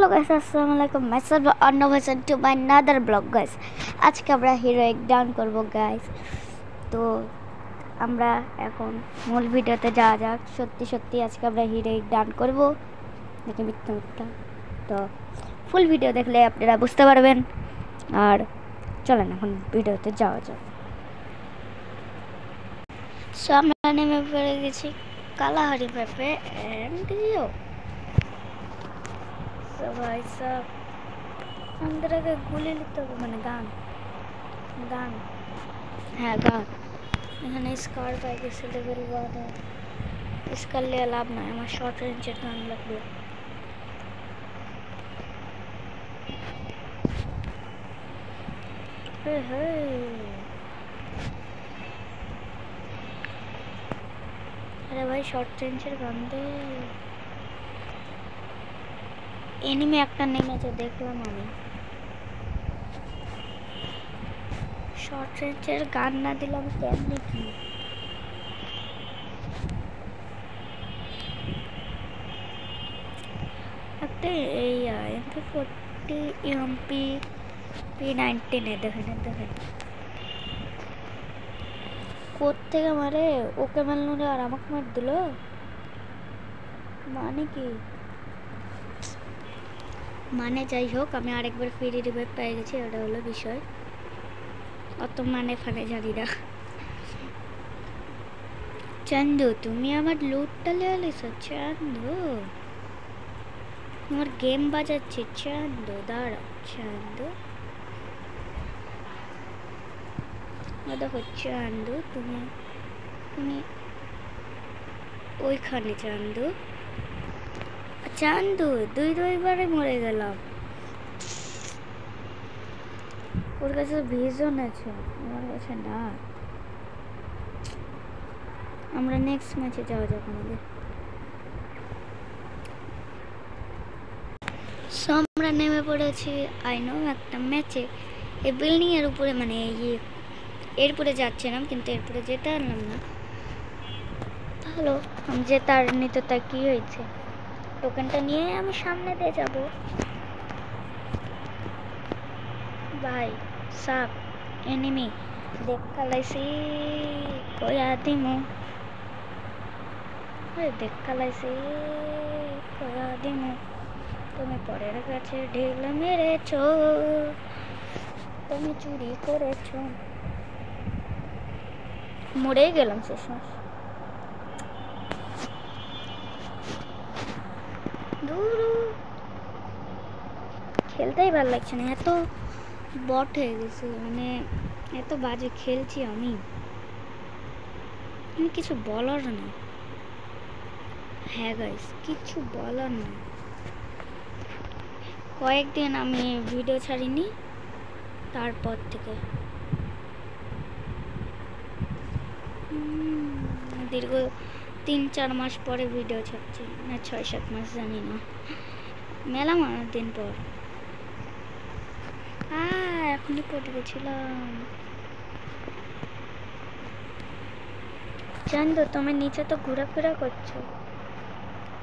hello guys अस्सलाम वालेकुम myself अन्नोवेशन to my another blog guys আজকে আমরা হিরোইক ডাউন করব গাইস তো আমরা এখন মূল ভিডিওতে যাওয়া যাক সত্যি সত্যি আজকে আমরা হিরোইক ডাউন করব দেখে মিথ্যা তো ফুল ভিডিও দেখলে আপনারা বুঝতে পারবেন আর চলেন এখন ভিডিওতে যাওয়া যাক সো আমরা নেমে পড়ে গেছি কালাহারি ম্যাপে এন্ড ইউ तो भाई साहब अंदर के गुली लिखते हो मैंने गान है गान এখানে স্কার পাই গেছে লেভেল 1 এ স্কার নিয়ে লাভ নাই আমার শর্ট রেঞ্জের গান লাগবে হে আরে ভাই শর্ট রেঞ্জের গান দে এনিমি একটা নেমেছে দেখলাম আমি শর্ট রেঞ্জের গান না দিলাম কেমনে কি একটা এই MP40 MP P19 এ দেখেন কোথা থেকে মারে ওকে মারলো আর আমাকে মার দিল মানে কি মানে যাই হোক আমি আরেকবার ফ্রি রিভাইভ পেয়ে গেছি ওটা হলো বিষয় অত মানে ফানে জানি না চন্দু তুমি আমার লুটটা নিয়ে এসেছো চন্দু আমার গেম বাজাচ্ছে চন্দু দাঁড়া চন্দু দেখো চন্দু তুমি ওইখানে চন্দু চান্দু দুইবারে মরে গেলাম ওর কাছে ভিজন আছে আমার কাছে না আমরা নেক্সট ম্যাচে যাওয়া যাক আমাদের আমরা নেমে পড়েছি আই নো একটা ম্যাচে এই বিল্ডিং এর উপরে মানে এরপরে যাচ্ছিলাম কিন্তু এরপরে যেতে পারলাম না ভালো আমি যেতে পারিনি তো তা কি হয়েছে টোকেনটা নিয়ে আমি সামনে দিয়ে যাব ভাই সাপ এনিমি দেখা লাইছি কয়া দিমু দেখা লাইছি কয়া দিমু তুমি পরের কাছে ঢিল মেরেছো তুমি চুরি করেছো মরে গেলাম শেষ খেলতেই ভালো লাগছে না এত বট হয়ে গেছে মানে এত বাজে খেলছি আমি কিছু বলার নেই হ্যাঁ গাইস কিছু বলার নেই কয়েকদিন আমি ভিডিও ছাড়িনি তারপর থেকে দীর্ঘ 3-4 মাস পরে ভিডিও ছাড়ছি না 6-7 মাস জানি না মেলা মারার দিন পর এখনই পড়ে গেছিলাম চন্দু তুমি নিচে তো ঘোরাফেরা করছো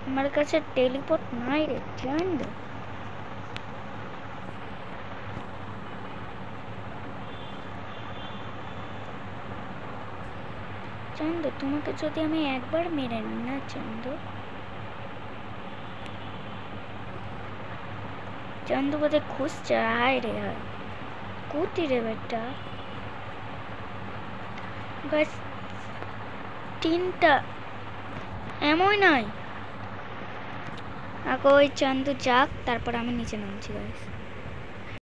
আমার কাছে টেলিপোর্ট নাই রে চন্দু চন্দু তোমাকে যদি আমি একবার মেরে নিই না চন্দু চন্দু বোধহয় খুঁজছে হায় রে হায় কুতি রে বেটা গাইস 3টা এমন নয় আগে ওই চন্দু যাক তারপর আমি নিচে নামছি গাইস